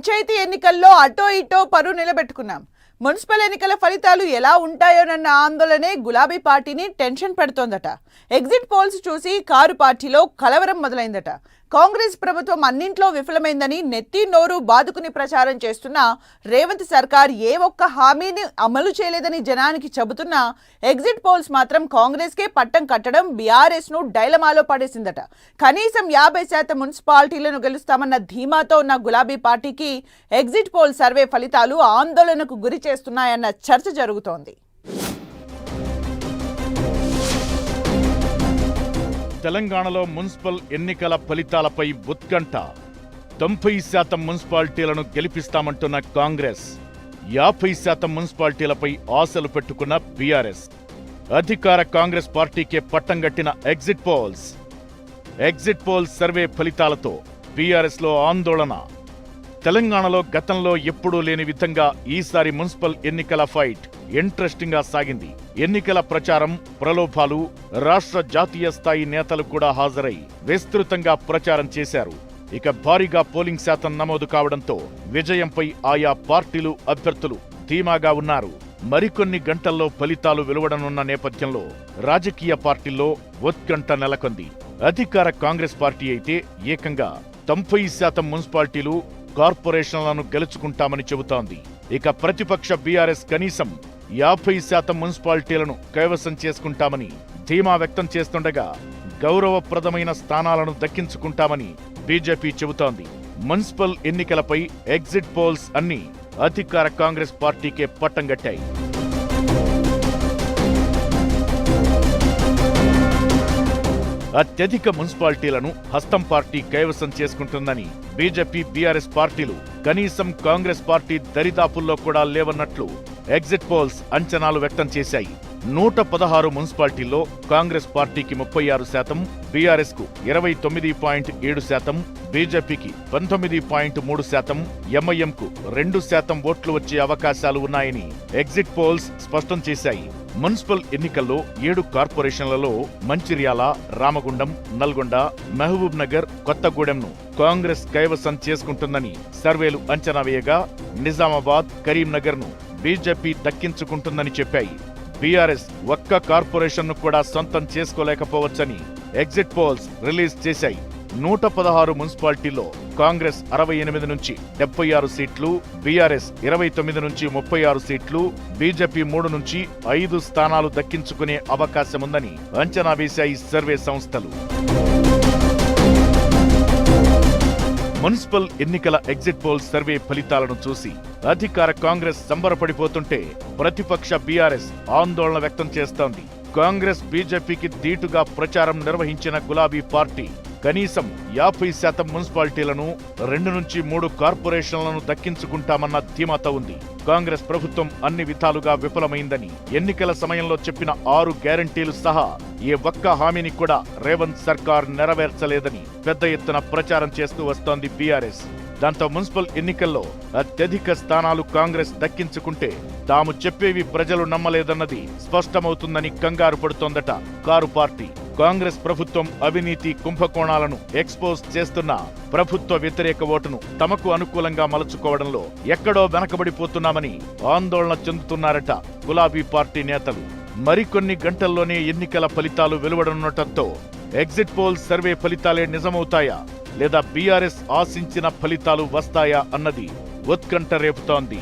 పంచాయతీ ఎన్నికల్లో అటో ఇటో పరువు నిలబెట్టుకున్నాం. మున్సిపల్ ఎన్నికల ఫలితాలు ఎలా ఉంటాయోనన్న ఆందోళనే గులాబీ పార్టీని టెన్షన్ పెడుతోందట. ఎగ్జిట్ పోల్స్ చూసి కారు పార్టీలో కలవరం మొదలైందట. కాంగ్రెస్ ప్రభుత్వం అన్నింట్లో విఫలమైందని నెత్తి నోరు బాదుకుని ప్రచారం చేస్తున్న రేవంత్ సర్కార్ ఏ ఒక్క హామీని అమలు చేయలేదని జనానికి చెబుతున్నా ఎగ్జిట్ పోల్స్ మాత్రం కాంగ్రెస్కే పట్టం కట్టడం బీఆర్ఎస్ ను డైలమాలో పడేసిందట. కనీసం 50% మున్సిపాలిటీలను గెలుస్తామన్న ధీమాతో ఉన్న గులాబీ పార్టీకి ఎగ్జిట్ పోల్ సర్వే ఫలితాలు ఆందోళనకు గురి చేస్తున్నాయన్న చర్చ జరుగుతోంది. తెలంగాణలో మున్సిపల్ ఎన్నికల ఫలితాలపై ఉత్కంఠ. 90% మున్సిపాలిటీలను గెలిపిస్తామంటున్న కాంగ్రెస్, 50% మున్సిపాలిటీలపై ఆశలు పెట్టుకున్న బీఆర్ఎస్, అధికార కాంగ్రెస్ పార్టీకే పట్టంగట్టిన ఎగ్జిట్ పోల్స్ సర్వే ఫలితాలతో బీఆర్ఎస్ లో ఆందోళన. తెలంగాణలో గతంలో ఎప్పుడూ లేని విధంగా ఈసారి మున్సిపల్ ఎన్నికల ఫైట్ ఇంట్రెస్టింగ్ గా సాగింది. ఎన్నికల ప్రచారం, ప్రలోభాలు, రాష్ట్ర జాతీయ స్థాయి నేతలు కూడా హాజరై విస్తృతంగా ప్రచారం చేశారు. ఇక భారీగా పోలింగ్ శాతం నమోదు కావడంతో విజయంపై ఆయా పార్టీలు అభ్యర్థులు ధీమాగా ఉన్నారు. మరికొన్ని గంటల్లో ఫలితాలు వెలువడనున్న నేపథ్యంలో రాజకీయ పార్టీల్లో ఉత్కంఠ నెలకొంది. అధికార కాంగ్రెస్ పార్టీ అయితే ఏకంగా 90% మున్సిపాలిటీలు, కార్పొరేషన్లను గెలుచుకుంటామని చెబుతోంది. ఇక ప్రతిపక్ష బీఆర్ఎస్ కనీసం 50% మున్సిపాలిటీలను కైవసం చేసుకుంటామని ధీమా వ్యక్తం చేస్తుండగా గౌరవప్రదమైన స్థానాలను దక్కించుకుంటామని బీజేపీ చెబుతోంది. మున్సిపల్ ఎన్నికలపై ఎగ్జిట్ పోల్స్ అన్ని అధికార కాంగ్రెస్ పార్టీకే పట్టంగట్టాయి. అత్యధిక మున్సిపాలిటీలను హస్తం పార్టీ కైవసం చేసుకుంటుందని బీజేపీ, బీఆర్ఎస్ పార్టీలు కనీసం కాంగ్రెస్ పార్టీ దరిదాపుల్లో కూడా లేవన్నట్లు ఎగ్జిట్ పోల్స్ అంచనాలు వ్యక్తం చేశాయి. 116 మున్సిపాలిటీల్లో కాంగ్రెస్ పార్టీకి 36%, బీఆర్ఎస్ కు 29.7%, బీజేపీకి 19.3%, ఎంఐఎం కు 2% ఓట్లు వచ్చే అవకాశాలు ఉన్నాయని ఎగ్జిట్ పోల్స్ స్పష్టం చేశాయి. మున్సిపల్ ఎన్నికల్లో 7 కార్పొరేషన్లలో మంచిర్యాల, రామగుండం, నల్గొండ, మహబూబ్ నగర్, కొత్తగూడెంను కాంగ్రెస్ కైవసం చేసుకుంటుందని సర్వేలు అంచనా వేయగా నిజామాబాద్, కరీంనగర్ ను బీజేపీ దక్కించుకుంటుందని చెప్పాయి. బీఆర్ఎస్ ఒక్క కార్పొరేషన్ను కూడా సొంతం చేసుకోలేకపోవచ్చని ఎగ్జిట్ పోల్స్ రిలీజ్ చేశాయి. 116 మున్సిపాలిటీల్లో కాంగ్రెస్ 68 నుంచి 76 సీట్లు, బీఆర్ఎస్ 29 నుంచి 36 సీట్లు, బీజేపీ 3 నుంచి 5 స్థానాలు దక్కించుకునే అవకాశముందని అంచనా వేశాయి సర్వే సంస్థలు. మున్సిపల్ ఎన్నికల ఎగ్జిట్ పోల్ సర్వే ఫలితాలను చూసి అధికార కాంగ్రెస్ సంబరపడిపోతుంటే ప్రతిపక్ష బీఆర్ఎస్ ఆందోళన వ్యక్తం చేస్తోంది. కాంగ్రెస్, బీజేపీకి ధీటుగా ప్రచారం నిర్వహించిన గులాబీ పార్టీ కనీసం 50% మున్సిపాలిటీలను, 2 నుంచి 3 కార్పొరేషన్లను దక్కించుకుంటామన్న ధీమాతో ఉంది. కాంగ్రెస్ ప్రభుత్వం అన్ని విధాలుగా విఫలమైందని, ఎన్నికల సమయంలో చెప్పిన 6 గ్యారంటీలు సహా ఏ ఒక్క హామీని కూడా రేవంత్ సర్కార్ నెరవేర్చలేదని పెద్ద ఎత్తున ప్రచారం చేస్తూ వస్తోంది బీఆర్ఎస్. దాంతో మున్సిపల్ ఎన్నికల్లో అత్యధిక స్థానాలు కాంగ్రెస్ దక్కించుకుంటే తాము చెప్పేవి ప్రజలు నమ్మలేదన్నది స్పష్టమవుతుందని కంగారు పడుతోందట కారు పార్టీ. కాంగ్రెస్ ప్రభుత్వం అవినీతి కుంభకోణాలను ఎక్స్పోజ్ చేస్తున్న ప్రభుత్వ వ్యతిరేక ఓటును తమకు అనుకూలంగా మలుచుకోవడంలో ఎక్కడో వెనకబడిపోతున్నామని ఆందోళన చెందుతున్నారట గులాబీ పార్టీ నేతలు. మరికొన్ని గంటల్లోనే ఎన్నికల ఫలితాలు వెలువడనుండటంతో ఎగ్జిట్ పోల్ సర్వే ఫలితాలే నిజమవుతాయా లేదా బీఆర్ఎస్ ఆశించిన ఫలితాలు వస్తాయా అన్నది ఉత్కంఠ రేపుతోంది.